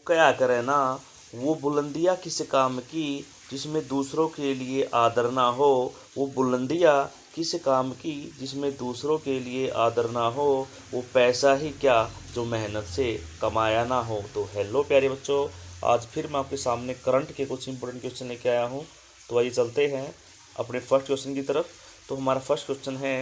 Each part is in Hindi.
क्या करे ना, वो बुलंदियाँ किस काम की जिसमें दूसरों के लिए आदर ना हो। वो बुलंदियाँ किस काम की जिसमें दूसरों के लिए आदर ना हो। वो पैसा ही क्या जो मेहनत से कमाया ना हो। तो हेलो प्यारे बच्चों, आज फिर मैं आपके सामने करंट के कुछ इंपॉर्टेंट क्वेश्चन लेके आया हूँ। तो आइए चलते हैं अपने फर्स्ट क्वेश्चन की तरफ। तो हमारा फर्स्ट क्वेश्चन है,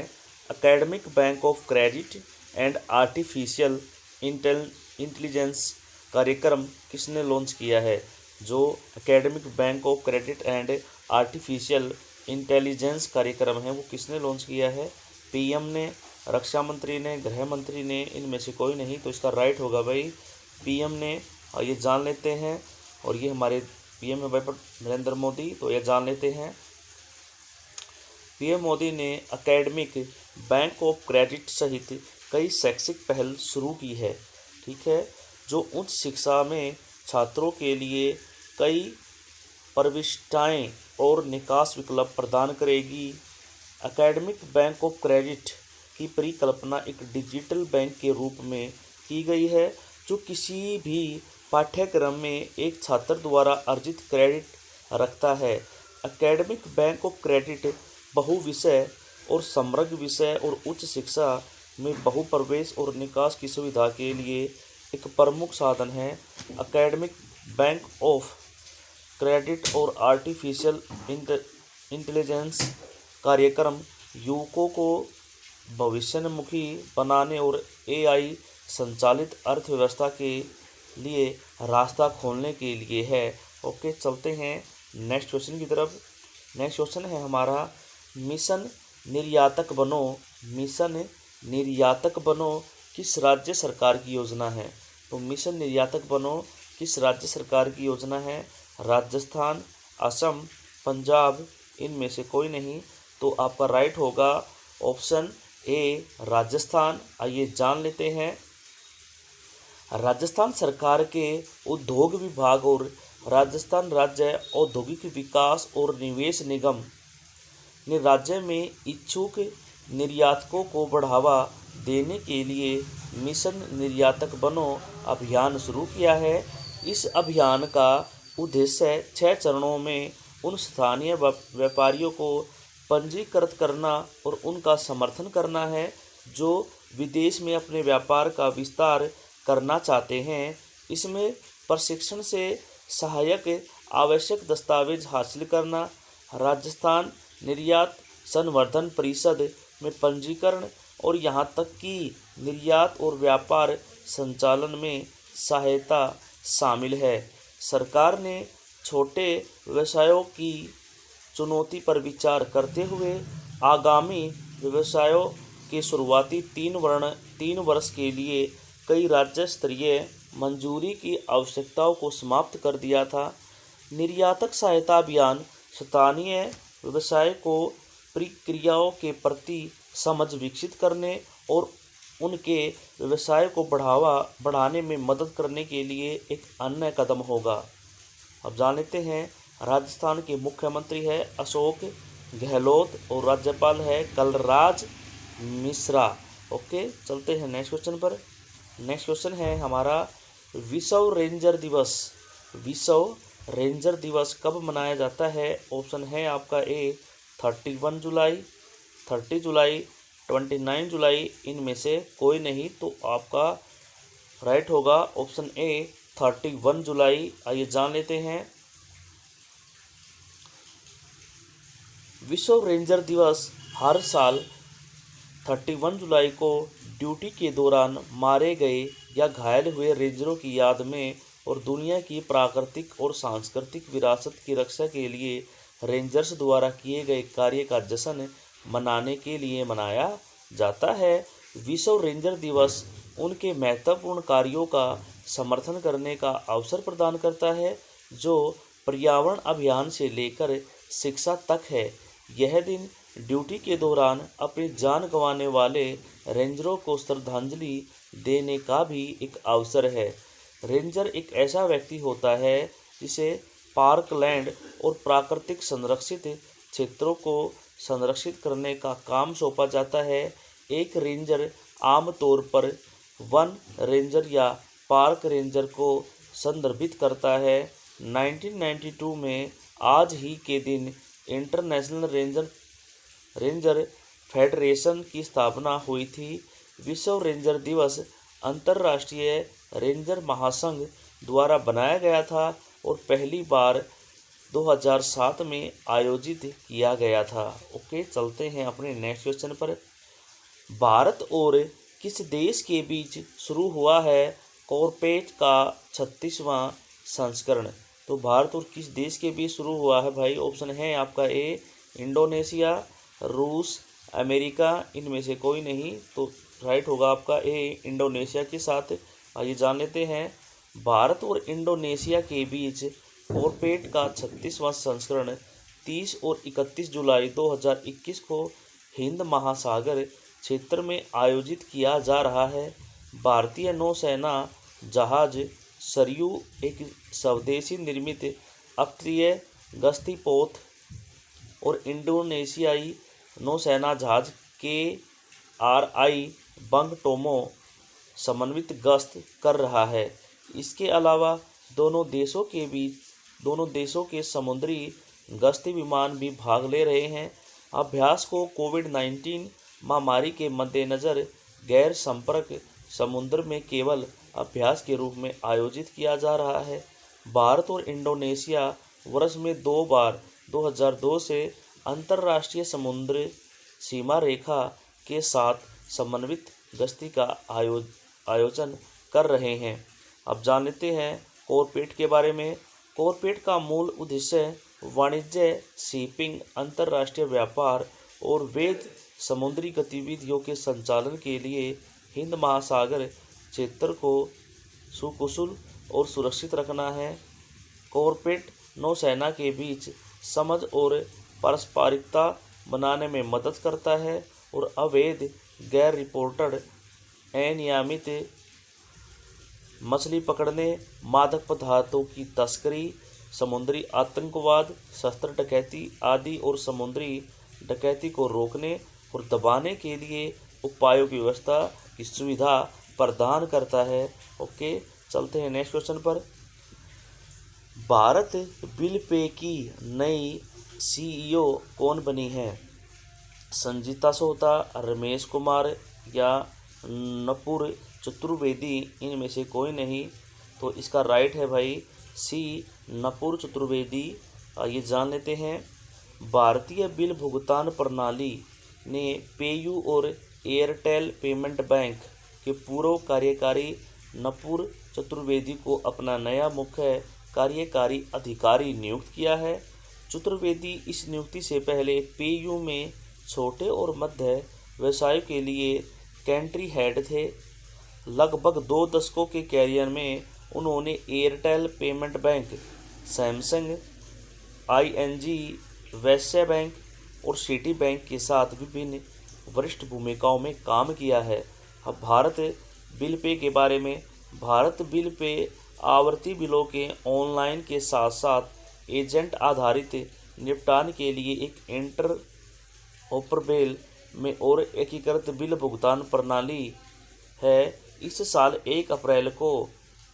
academic bank of credit and artificial intelligence कार्यक्रम किसने लॉन्च किया है। जो academic bank of credit and artificial intelligence कार्यक्रम है वो किसने लॉन्च किया है। पीएम ने, रक्षा मंत्री ने, गृह मंत्री ने, इनमें से कोई नहीं। तो इसका राइट होगा भाई पीएम ने। और ये जान लेते हैं, और ये हमारे पीएम है भाई नरेंद्र मोदी। तो ये जान लेते हैं, पीएम मोदी ने एकेडमिक बैंक ऑफ क्रेडिट सहित कई शैक्षिक पहल शुरू की है। ठीक है, जो उच्च शिक्षा में छात्रों के लिए कई प्रविष्टाएं और निकास विकल्प प्रदान करेगी। एकेडमिक बैंक ऑफ क्रेडिट की परिकल्पना एक डिजिटल बैंक के रूप में की गई है, जो किसी भी पाठ्यक्रम में एक छात्र द्वारा अर्जित क्रेडिट रखता है। एकेडमिक बैंक ऑफ क्रेडिट बहुविषय और समग्र विषय और उच्च शिक्षा में बहुप्रवेश और निकास की सुविधा के लिए एक प्रमुख साधन है। एकेडमिक बैंक ऑफ क्रेडिट और आर्टिफिशियल इंटेलिजेंस कार्यक्रम युवकों को भविष्योन्मुखी बनाने और एआई संचालित अर्थव्यवस्था के लिए रास्ता खोलने के लिए है। ओके, चलते हैं नेक्स्ट क्वेश्चन की तरफ। नेक्स्ट क्वेश्चन है हमारा, मिशन निर्यातक बनो। मिशन निर्यातक बनो किस राज्य सरकार की योजना है। तो मिशन निर्यातक बनो किस राज्य सरकार की योजना है। राजस्थान, असम, पंजाब, इनमें से कोई नहीं। तो आपका राइट होगा ऑप्शन ए राजस्थान। आइए जान लेते हैं, राजस्थान सरकार के उद्योग विभाग और राजस्थान राज्य औद्योगिक विकास और निवेश निगम ने राज्य में इच्छुक निर्यातकों को बढ़ावा देने के लिए मिशन निर्यातक बनो अभियान शुरू किया है। इस अभियान का उद्देश्य 6 चरणों में उन स्थानीय व्यापारियों को पंजीकृत करना और उनका समर्थन करना है जो विदेश में अपने व्यापार का विस्तार करना चाहते हैं। इसमें प्रशिक्षण से सहायक आवश्यक दस्तावेज हासिल करना, राजस्थान निर्यात संवर्धन परिषद में पंजीकरण और यहाँ तक कि निर्यात और व्यापार संचालन में सहायता शामिल है। सरकार ने छोटे व्यवसायों की चुनौती पर विचार करते हुए आगामी व्यवसायों के शुरुआती 3 वर्ष के लिए कई राज्य स्तरीय मंजूरी की आवश्यकताओं को समाप्त कर दिया था। निर्यातक सहायता अभियान स्थानीय व्यवसाय को प्रक्रियाओं के प्रति समझ विकसित करने और उनके व्यवसाय को बढ़ाने में मदद करने के लिए एक अन्य कदम होगा। अब जान लेते हैं, राजस्थान के मुख्यमंत्री है अशोक गहलोत और राज्यपाल है कलराज मिश्रा। ओके, चलते हैं नेक्स्ट क्वेश्चन पर। नेक्स्ट क्वेश्चन है हमारा, विश्व रेंजर दिवस। विश्व रेंजर दिवस कब मनाया जाता है। ऑप्शन है आपका ए 31 जुलाई, 30 जुलाई, 29 जुलाई, इनमें से कोई नहीं। तो आपका राइट होगा ऑप्शन ए 31 जुलाई। आइए जान लेते हैं, विश्व रेंजर दिवस हर साल 31 जुलाई को ड्यूटी के दौरान मारे गए या घायल हुए रेंजरों की याद में और दुनिया की प्राकृतिक और सांस्कृतिक विरासत की रक्षा के लिए रेंजर्स द्वारा किए गए कार्य का जश्न मनाने के लिए मनाया जाता है। विश्व रेंजर दिवस उनके महत्वपूर्ण कार्यों का समर्थन करने का अवसर प्रदान करता है जो पर्यावरण अभियान से लेकर शिक्षा तक है। यह दिन ड्यूटी के दौरान अपनी जान गंवाने वाले रेंजरों को श्रद्धांजलि देने का भी एक अवसर है। रेंजर एक ऐसा व्यक्ति होता है जिसे पार्कलैंड और प्राकृतिक संरक्षित क्षेत्रों को संरक्षित करने का काम सौंपा जाता है। एक रेंजर आमतौर पर वन रेंजर या पार्क रेंजर को संदर्भित करता है। 1992 में आज ही के दिन इंटरनेशनल रेंजर फेडरेशन की स्थापना हुई थी। विश्व रेंजर दिवस अंतर्राष्ट्रीय रेंजर महासंघ द्वारा बनाया गया था और पहली बार 2007 में आयोजित किया गया था। ओके, चलते हैं अपने नेक्स्ट क्वेश्चन पर। भारत और किस देश के बीच शुरू हुआ है कॉर्पेट का 36वां संस्करण? तो भारत और किस देश के बीच शुरू हुआ है भाई? ऑप्शन है आपका ए इंडोनेशिया, रूस, अमेरिका, इनमें से कोई नहीं। तो राइट होगा आपका ए इंडोनेशिया के साथ। आइए जान लेते हैं। भारत और इंडोनेशिया के बीच कॉर्पेट का 36वां संस्करण 30 और 31 जुलाई 2021 को हिंद महासागर क्षेत्र में आयोजित किया जा रहा है। भारतीय नौसेना जहाज सरयू एक स्वदेशी निर्मित अप्रिय गश्ती पोत और इंडोनेशियाई नौसेना जहाज KRI बंगटोमो समन्वित गश्त कर रहा है। इसके अलावा दोनों देशों के समुद्री गश्ती विमान भी भाग ले रहे हैं। अभ्यास को कोविड-19 महामारी के मद्देनज़र गैर संपर्क समुद्र में केवल अभ्यास के रूप में आयोजित किया जा रहा है। भारत और इंडोनेशिया वर्ष में 2 बार 2002 से अंतर्राष्ट्रीय समुद्र सीमा रेखा के साथ समन्वित गश्ती का आयोजन कर रहे हैं। अब जान लेते हैं कॉर्पेट के बारे में। कॉर्पेट का मूल उद्देश्य वाणिज्य, शिपिंग, अंतर्राष्ट्रीय व्यापार और वैध समुद्री गतिविधियों के संचालन के लिए हिंद महासागर क्षेत्र को सुकुशल और सुरक्षित रखना है। कॉर्पेट नौसेना के बीच समझ और पारस्परिकता बनाने में मदद करता है और अवैध, गैर रिपोर्टेड, अनियमित मछली पकड़ने, मादक पदार्थों की तस्करी, समुद्री आतंकवाद, शस्त्र डकैती आदि और समुद्री डकैती को रोकने और दबाने के लिए उपायों की व्यवस्था की सुविधा प्रदान करता है। ओके, चलते हैं नेक्स्ट क्वेश्चन पर। भारत बिल पे की नई CEO कौन बनी है? संजीता सोता, रमेश कुमार या नपुर चतुर्वेदी, इनमें से कोई नहीं। तो इसका राइट है भाई सी नपुर चतुर्वेदी। आइए जान लेते हैं। भारतीय बिल भुगतान प्रणाली ने पेयू और एयरटेल पेमेंट बैंक के पूर्व कार्यकारी नपुर चतुर्वेदी को अपना नया मुख्य कार्यकारी अधिकारी नियुक्त किया है। चतुर्वेदी इस नियुक्ति से पहले पेयू में छोटे और मध्य व्यवसायों के लिए कंट्री हेड थे। लगभग 2 दशकों के कैरियर में उन्होंने Airtel payment bank, Samsung, ING, वैश्य बैंक और सिटी बैंक के साथ विभिन्न वरिष्ठ भूमिकाओं में काम किया है। अब भारत बिल पे के बारे में। भारत बिल पे आवर्ती बिलों के ऑनलाइन के साथ साथ एजेंट आधारित निपटान के लिए एक इंटरऑपरेबल में और एकीकृत बिल भुगतान प्रणाली है। इस साल 1 अप्रैल को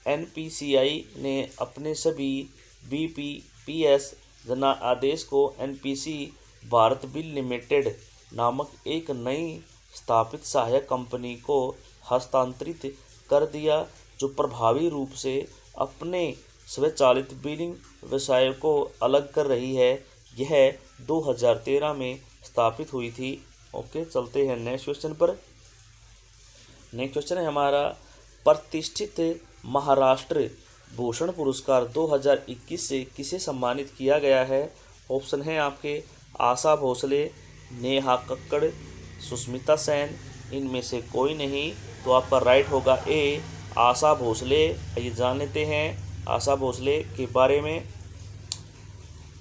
NPCI ने अपने सभी BPPS जनादेश को NPC भारत बिल लिमिटेड नामक एक नई स्थापित सहायक कंपनी को हस्तांतरित कर दिया, जो प्रभावी रूप से अपने स्वचालित बिलिंग व्यवसाय को अलग कर रही है। यह 2013 में स्थापित हुई थी। ओके, चलते हैं नेक्स्ट क्वेश्चन पर। नेक्स्ट क्वेश्चन है हमारा, प्रतिष्ठित महाराष्ट्र भूषण पुरस्कार 2021 से किसे सम्मानित किया गया है? ऑप्शन है आपके आशा भोसले, नेहा कक्कड़, सुष्मिता सेन, इनमें से कोई नहीं। तो आपका राइट होगा ए आशा भोसले। ये जान लेते हैं आशा भोसले के बारे में।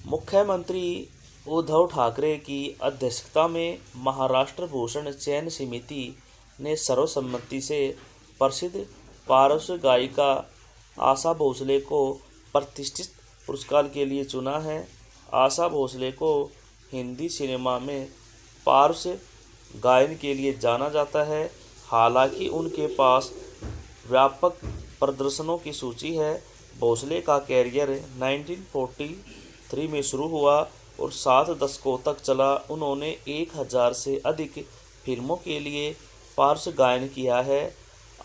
मुख्यमंत्री उद्धव ठाकरे की अध्यक्षता में महाराष्ट्र भूषण चयन समिति ने सर्वसम्मति से प्रसिद्ध पार्श्व गायिका आशा भोसले को प्रतिष्ठित पुरस्कार के लिए चुना है। आशा भोसले को हिंदी सिनेमा में पार्श्व गायन के लिए जाना जाता है। हालांकि उनके पास व्यापक प्रदर्शनों की सूची है। भोसले का कैरियर 1943 में शुरू हुआ और 7 दशकों तक चला। उन्होंने 1000 से अधिक फिल्मों के लिए पार्श्व गायन किया है।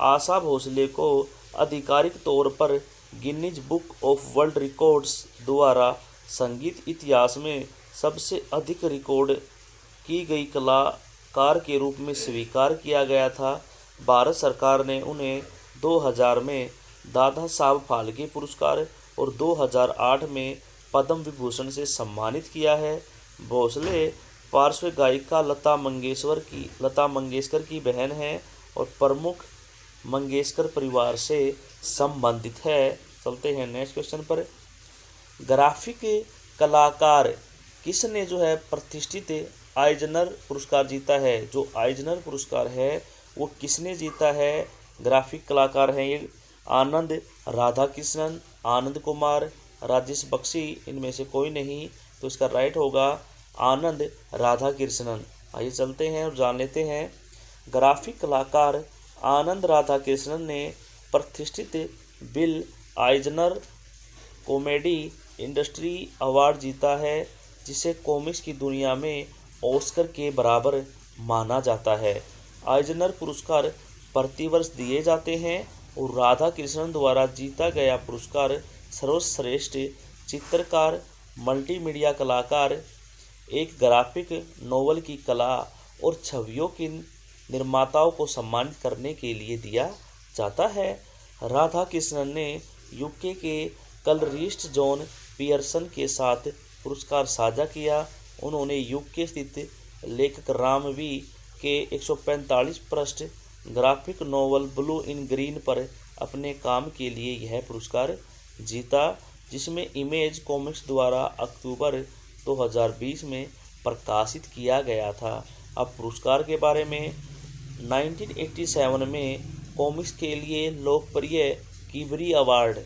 आशा भोसले को आधिकारिक तौर पर Guinness book of world records द्वारा संगीत इतिहास में सबसे अधिक रिकॉर्ड की गई कलाकार के रूप में स्वीकार किया गया था। भारत सरकार ने उन्हें 2000 में दादा साहब फाल्के पुरस्कार और 2008 में पद्म विभूषण से सम्मानित किया है। भोसले पार्श्व गायिका लता मंगेशकर की बहन है और प्रमुख मंगेशकर परिवार से संबंधित है। चलते हैं नेक्स्ट क्वेश्चन पर। ग्राफिक कलाकार किसने जो है प्रतिष्ठित आइजनर पुरस्कार जीता है? जो आइजनर पुरस्कार है वो किसने जीता है? ग्राफिक कलाकार हैं ये आनंद राधाकृष्णन, आनंद कुमार, राजेश बख्शी, इनमें से कोई नहीं। तो इसका राइट होगा आनंद राधाकृष्णन। आइए चलते हैं और जान लेते हैं। ग्राफिक कलाकार आनंद राधाकृष्णन ने प्रतिष्ठित बिल आइजनर कॉमेडी इंडस्ट्री अवार्ड जीता है, जिसे कॉमिक्स की दुनिया में ऑस्कर के बराबर माना जाता है। आइजनर पुरस्कार प्रतिवर्ष दिए जाते हैं और राधा कृष्णन द्वारा जीता गया पुरस्कार सर्वश्रेष्ठ चित्रकार, मल्टीमीडिया कलाकार, एक ग्राफिक नोवेल की कला और छवियों के निर्माताओं को सम्मानित करने के लिए दिया जाता है। राधा कृष्णन ने यूके के कलरिस्ट जॉन पियर्सन के साथ पुरस्कार साझा किया। उन्होंने यूके स्थित लेखक राम वी के 145 पृष्ठ graphic novel blue in green पर अपने काम के लिए यह पुरस्कार जीता, जिसमें इमेज कॉमिक्स द्वारा अक्टूबर 2020 में प्रकाशित किया गया था। अब पुरस्कार के बारे में 1987 में कॉमिक्स के लिए लोकप्रिय किबरी अवार्ड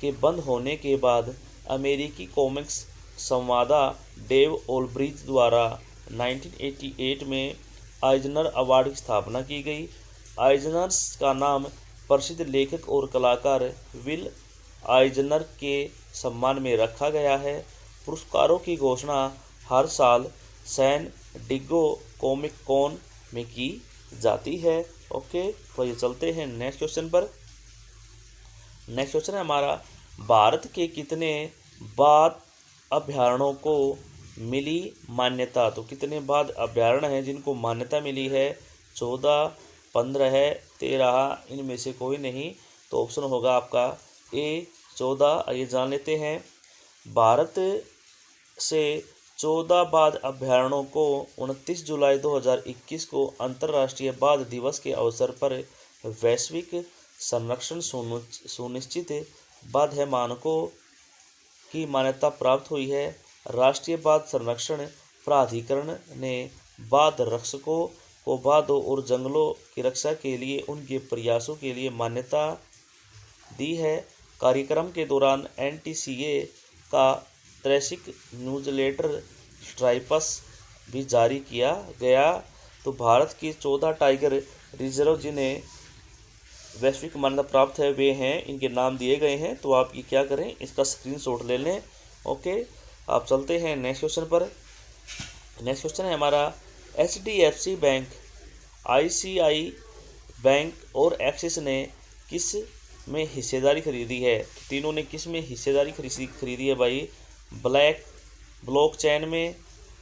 के बंद होने के बाद अमेरिकी कॉमिक्स संवादा डेव ओल्ब्रिच द्वारा 1988 में आइजनर अवार्ड की स्थापना की गई। आइजनर्स का नाम प्रसिद्ध लेखक और कलाकार विल आइजनर के सम्मान में रखा गया है। पुरस्कारों की घोषणा हर साल सैन डिगो कॉमिक कॉन में की जाती है। ओके, तो ये चलते हैं नेक्स्ट क्वेश्चन पर। नेक्स्ट क्वेश्चन है हमारा, भारत के कितने बाघ अभयारण्यों को मिली मान्यता? तो कितने बाघ अभयारण्य हैं जिनको मान्यता मिली है? 14, 15 है, 13, इनमें से कोई नहीं। तो ऑप्शन होगा आपका ए 14। आइए जान लेते हैं। भारत से 14 बाघ अभयारण्यों को 29 जुलाई 2021 को अंतर्राष्ट्रीय बाघ दिवस के अवसर पर वैश्विक संरक्षण सुनिश्चित बाघ मानकों की मान्यता प्राप्त हुई है। राष्ट्रीय बाघ संरक्षण प्राधिकरण ने बाघ रक्षकों को बाघों और जंगलों की रक्षा के लिए उनके प्रयासों के लिए मान्यता दी है। कार्यक्रम के दौरान NTCA का त्रैमासिक न्यूज़लेटर स्ट्राइप्स भी जारी किया गया। तो भारत की 14 टाइगर रिजर्व जिन्हें वैश्विक मान्यता प्राप्त है वे हैं, इनके नाम दिए गए हैं। तो आप ये क्या करें, इसका स्क्रीनशॉट ले लें। ओके, आप चलते हैं नेक्स्ट क्वेश्चन पर। नेक्स्ट क्वेश्चन है हमारा, HDFC बैंक, ICI बैंक और एक्सिस ने किस में हिस्सेदारी खरीदी है? तीनों ने किस में हिस्सेदारी खरीदी है भाई? ब्लॉक चेन में,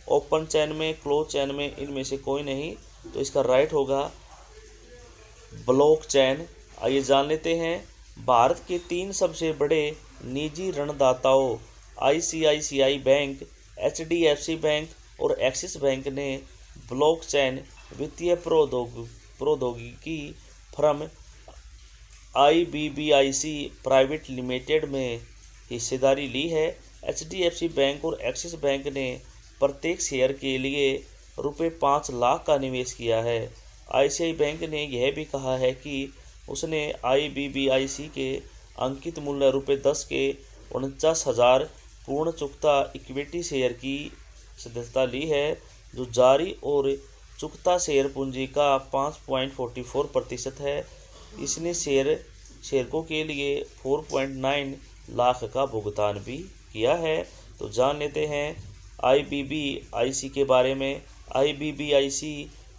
ओपन चेन में, क्लोज चेन में, इनमें से कोई नहीं। तो इसका राइट होगा ब्लॉक चेन। आइए जान लेते हैं। भारत के 3 सबसे बड़े निजी ऋणदाताओं ICICI बैंक, HDFC बैंक और एक्सिस बैंक ने ब्लॉकचेन वित्तीय प्रौद्योगिकी फर्म IBBIC प्राइवेट लिमिटेड में हिस्सेदारी ली है। HDFC बैंक और एक्सिस बैंक ने प्रत्येक शेयर के लिए ₹5 लाख का निवेश किया है। ICICI बैंक ने यह भी कहा है कि उसने IBBIC के अंकित मूल्य ₹10 के 49,000 पूर्ण चुकता इक्विटी शेयर की सदस्यता ली है, जो जारी और चुकता शेयर पूंजी का 5.44% है। इसने शेयरों के लिए 4.9 लाख का भुगतान भी किया है। तो जान लेते हैं IBBIC के बारे में। IBBIC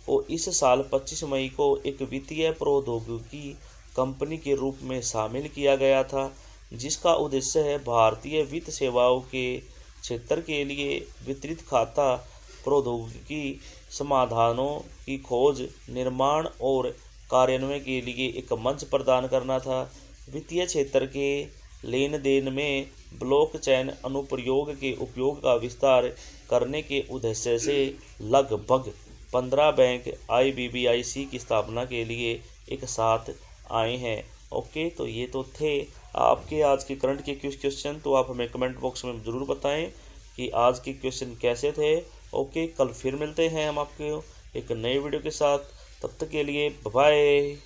को इस साल 25 मई को एक वित्तीय प्रौद्योगिकी कंपनी के रूप में शामिल किया गया था, जिसका उद्देश्य है भारतीय वित्त सेवाओं के क्षेत्र के लिए वितरित खाता प्रौद्योगिकी समाधानों की खोज, निर्माण और कार्यान्वयन के लिए एक मंच प्रदान करना था। वित्तीय क्षेत्र के लेन देन में ब्लॉकचेन अनुप्रयोग के उपयोग का विस्तार करने के उद्देश्य से लगभग 15 बैंक IBBIC की स्थापना के लिए एक साथ आए हैं। ओके, तो ये तो थे आपके आज के करंट के क्वेश्चन। तो आप हमें कमेंट बॉक्स में ज़रूर बताएं कि आज के क्वेश्चन कैसे थे। ओके, कल फिर मिलते हैं हम आपके एक नए वीडियो के साथ। तब तक के लिए बाय।